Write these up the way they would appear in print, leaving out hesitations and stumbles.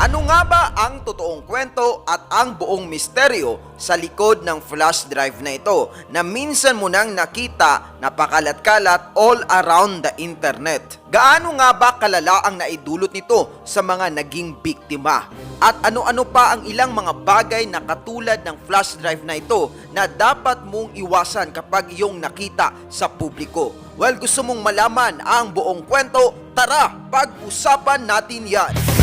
Ano nga ba ang totoong kwento at ang buong misteryo sa likod ng flash drive na ito na minsan mo nang nakita na pakalat-kalat all around the internet? Gaano nga ba kalala ang naidulot nito sa mga naging biktima? At ano-ano pa ang ilang mga bagay na katulad ng flash drive na ito na dapat mong iwasan kapag iyong nakita sa publiko? Well, gusto mong malaman ang buong kwento? Tara, pag-usapan natin yan!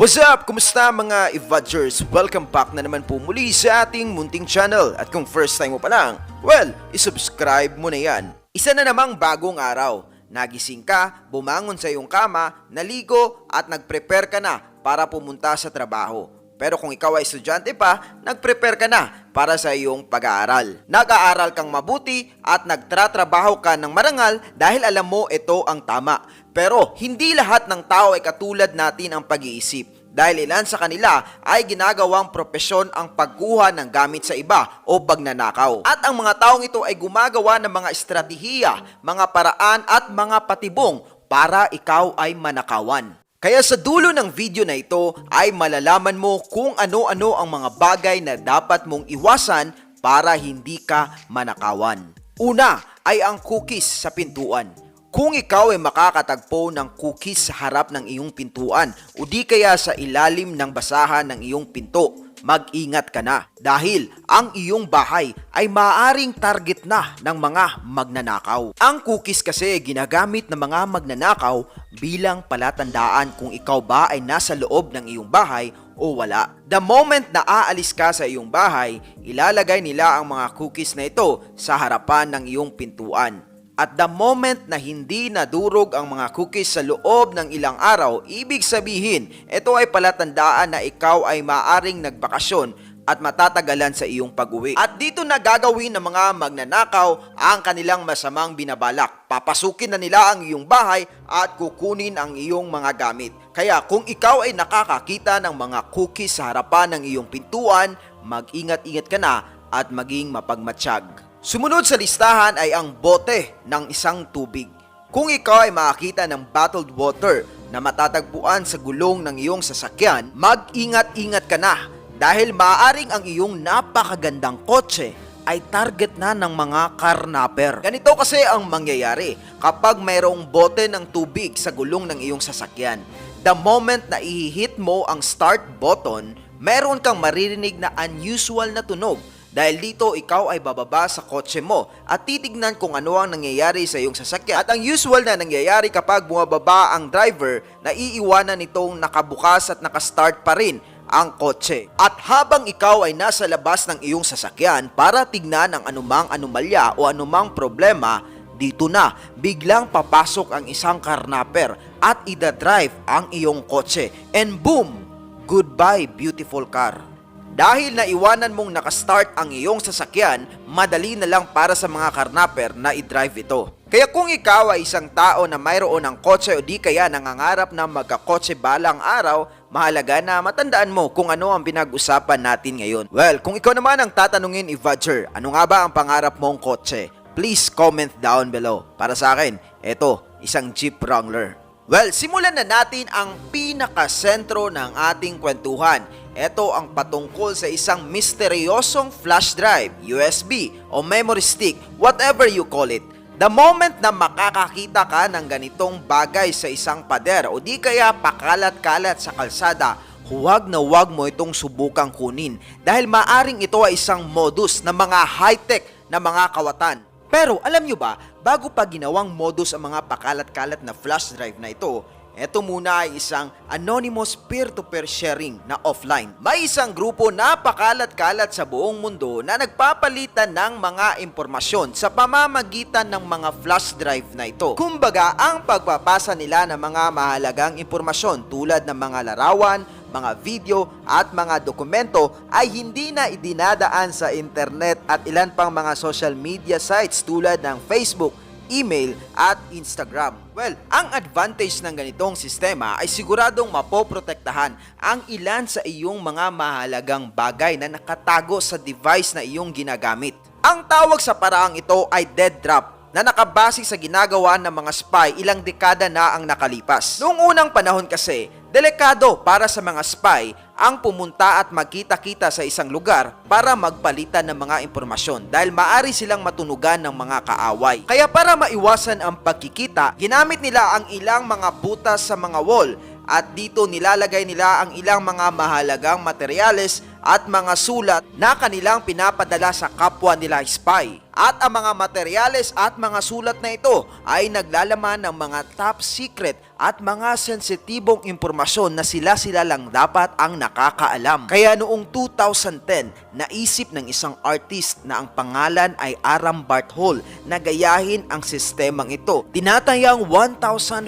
What's up? Kumusta mga Evadgers? Welcome back na naman po muli sa ating munting channel. At kung first time mo pa lang, well, isubscribe mo na yan. Isa na namang bagong araw. Nagising ka, bumangon sa iyong kama, naligo at nag-prepare ka na para pumunta sa trabaho. Pero kung ikaw ay estudyante pa, nag-prepare ka na para sa iyong pag-aaral. Nag-aaral kang mabuti at nagtratrabaho ka ng marangal dahil alam mo ito ang tama. Pero hindi lahat ng tao ay katulad natin ang pag-iisip. Dahil ilan sa kanila ay ginagawang propesyon ang pagkuha ng gamit sa iba o pagnanakaw. At ang mga taong ito ay gumagawa ng mga estratehiya, mga paraan at mga patibong para ikaw ay manakawan. Kaya sa dulo ng video na ito ay malalaman mo kung ano-ano ang mga bagay na dapat mong iwasan para hindi ka manakawan. Una ay ang cookies sa pintuan. Kung ikaw ay makakatagpo ng cookies sa harap ng iyong pintuan o di kaya sa ilalim ng basahan ng iyong pinto, mag-ingat ka na dahil ang iyong bahay ay maaaring target na ng mga magnanakaw. Ang cookies kasi ginagamit ng mga magnanakaw bilang palatandaan kung ikaw ba ay nasa loob ng iyong bahay o wala. The moment na aalis ka sa iyong bahay, ilalagay nila ang mga cookies na ito sa harapan ng iyong pintuan. At the moment na hindi nadurog ang mga cookies sa loob ng ilang araw, ibig sabihin, ito ay palatandaan na ikaw ay maaring nagbakasyon at matatagalan sa iyong pag-uwi. At dito na gagawin ng mga magnanakaw ang kanilang masamang binabalak. Papasukin na nila ang iyong bahay at kukunin ang iyong mga gamit. Kaya kung ikaw ay nakakakita ng mga cookies sa harapan ng iyong pintuan, mag-ingat-ingat ka na at maging mapagmatsyag. Sumunod sa listahan ay ang bote ng isang tubig. Kung ikaw ay makakita ng bottled water na matatagpuan sa gulong ng iyong sasakyan, mag-ingat-ingat ka na dahil maaaring ang iyong napakagandang kotse ay target na ng mga karnaper. Ganito kasi ang mangyayari kapag mayroong bote ng tubig sa gulong ng iyong sasakyan. The moment na i-hit mo ang start button, meron kang maririnig na unusual na tunog. Dahil dito, ikaw ay bababa sa kotse mo at titignan kung ano ang nangyayari sa iyong sasakyan. At ang usual na nangyayari kapag bumababa ang driver, naiiwanan nitong nakabukas at nakastart pa rin ang kotse. At habang ikaw ay nasa labas ng iyong sasakyan para tignan ang anumang anomalya o anumang problema, dito na biglang papasok ang isang karnaper at idadrive ang iyong kotse. And boom! Goodbye, beautiful car. Dahil naiwanan mong nakastart ang iyong sasakyan, madali na lang para sa mga karnaper na i-drive ito. Kaya kung ikaw ay isang tao na mayroon ng kotse o di kaya nangangarap na magkakotse balang araw, mahalaga na matandaan mo kung ano ang pinag-usapan natin ngayon. Well, kung ikaw naman ang tatanungin, Evadger, ano nga ba ang pangarap mong kotse? Please comment down below. Para sa akin, eto, isang Jeep Wrangler. Well, simulan na natin ang pinakasentro ng ating kwentuhan. Ito ang patungkol sa isang misteryosong flash drive, USB o memory stick, whatever you call it. The moment na makakakita ka ng ganitong bagay sa isang pader o di kaya pakalat-kalat sa kalsada, huwag na huwag mo itong subukang kunin dahil maaring ito ay isang modus ng mga high-tech na mga kawatan. Pero alam nyo ba, bago pa ginawang modus ang mga pakalat-kalat na flash drive na ito, ito muna ay isang anonymous peer-to-peer sharing na offline. May isang grupo na pakalat-kalat sa buong mundo na nagpapalitan ng mga impormasyon sa pamamagitan ng mga flash drive na ito. Kumbaga, ang pagpapasa nila ng mga mahalagang impormasyon tulad ng mga larawan, mga video at mga dokumento ay hindi na idinadaan sa internet at ilan pang mga social media sites tulad ng Facebook, email at Instagram. Well, ang advantage ng ganitong sistema ay siguradong mapoprotektahan ang ilan sa iyong mga mahalagang bagay na nakatago sa device na iyong ginagamit. Ang tawag sa paraang ito ay dead drop na nakabase sa ginagawa ng mga spy ilang dekada na ang nakalipas. Noong unang panahon kasi, delikado para sa mga spy ang pumunta at magkita-kita sa isang lugar para magpalitan ng mga impormasyon dahil maari silang matunugan ng mga kaaway. Kaya para maiwasan ang pagkikita, ginamit nila ang ilang mga butas sa mga wall at dito nilalagay nila ang ilang mga mahalagang materyales at mga sulat na kanilang pinapadala sa kapwa nila spy. At ang mga materyales at mga sulat na ito ay naglalaman ng mga top secret at mga sensitibong impormasyon na sila lang dapat ang nakakaalam. Kaya noong 2010, naisip ng isang artist na ang pangalan ay Aram Barthol na gayahin ang sistemang ito. Tinatayang 1,500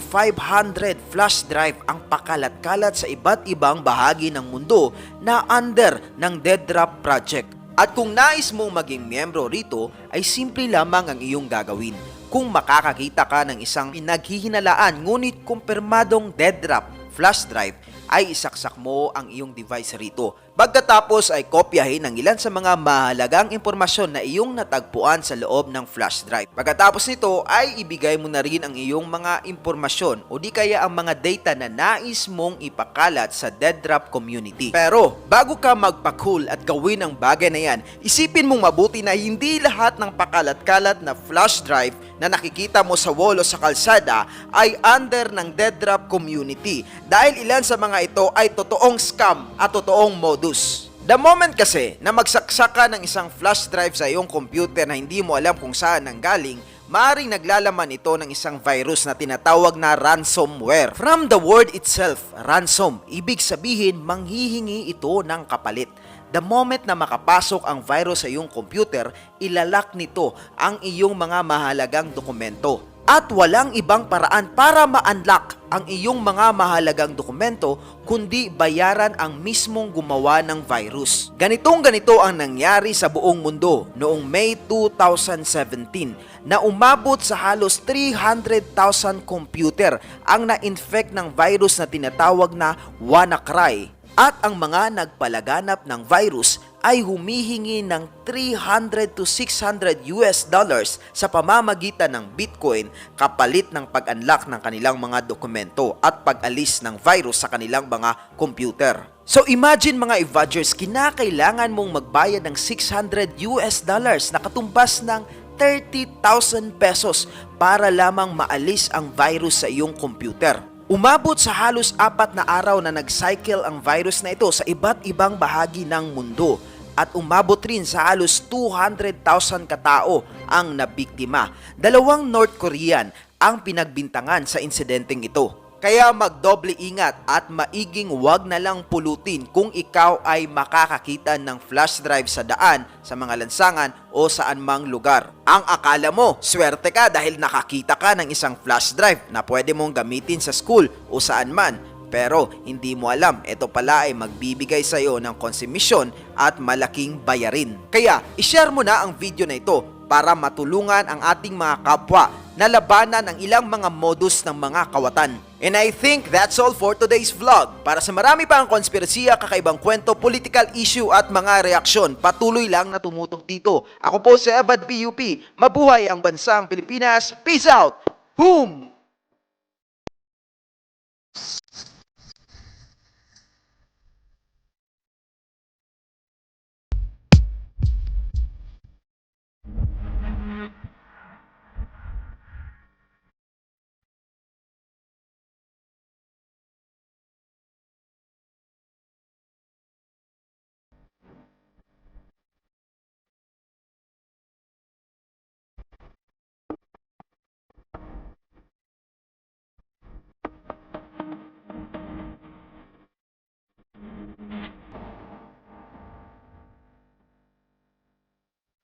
flash drive ang pakalat-kalat sa iba't ibang bahagi ng mundo na under ng Dead Drop Project. At kung nais mong maging miyembro rito, ay simple lamang ang iyong gagawin. Kung makakakita ka ng isang pinaghihinalaan ngunit kumpirmadong dead drop flash drive, ay isaksak mo ang iyong device rito. Pagkatapos ay kopyahin ang ilan sa mga mahalagang impormasyon na iyong natagpuan sa loob ng flash drive. Pagkatapos nito ay ibigay mo na rin ang iyong mga impormasyon o di kaya ang mga data na nais mong ipakalat sa dead drop community. Pero bago ka magpa-cool at gawin ang bagay na yan, isipin mong mabuti na hindi lahat ng pakalat-kalat na flash drive na nakikita mo sa wall o sa kalsada ay under ng dead drop community dahil ilan sa mga ito ay totoong scam at totoong modus. The moment kasi na magsaksak ka ng isang flash drive sa iyong computer na hindi mo alam kung saan nanggaling, maaaring naglalaman ito ng isang virus na tinatawag na ransomware. From the word itself, ransom, ibig sabihin manghihingi ito ng kapalit. The moment na makapasok ang virus sa iyong computer, ilalak nito ang iyong mga mahalagang dokumento. At walang ibang paraan para ma-unlock ang iyong mga mahalagang dokumento kundi bayaran ang mismong gumawa ng virus. Ganito ang nangyari sa buong mundo noong May 2017 na umabot sa halos 300,000 computer ang na-infect ng virus na tinatawag na WannaCry. At ang mga nagpalaganap ng virus ay humihingi ng $300 to $600 sa pamamagitan ng Bitcoin kapalit ng pag-unlock ng kanilang mga dokumento at pag-alis ng virus sa kanilang mga computer. So imagine mga evadgers, kinakailangan mong magbayad ng $600 na katumbas ng 30,000 pesos para lamang maalis ang virus sa iyong computer. Umabot sa halos 4 na araw na nag-cycle ang virus na ito sa iba't ibang bahagi ng mundo at umabot rin sa halos 200,000 katao ang nabiktima. 2 North Korean ang pinagbintangan sa insidenteng ito. Kaya magdoble ingat at maiging wag na lang pulutin kung ikaw ay makakakita ng flash drive sa daan, sa mga lansangan o saan mang lugar. Ang akala mo, swerte ka dahil nakakita ka ng isang flash drive na pwede mong gamitin sa school o saan man. Pero hindi mo alam, ito pala ay magbibigay sa iyo ng konsumisyon at malaking bayarin. Kaya, ishare mo na ang video na ito para matulungan ang ating mga kapwa na labanan ang ilang mga modus ng mga kawatan. And I think that's all for today's vlog. Para sa marami pang konspirasiya, kakaibang kwento, political issue at mga reaksyon, patuloy lang na tumutok dito. Ako po si Evad PUP. Mabuhay ang bansang Pilipinas. Peace out! Boom!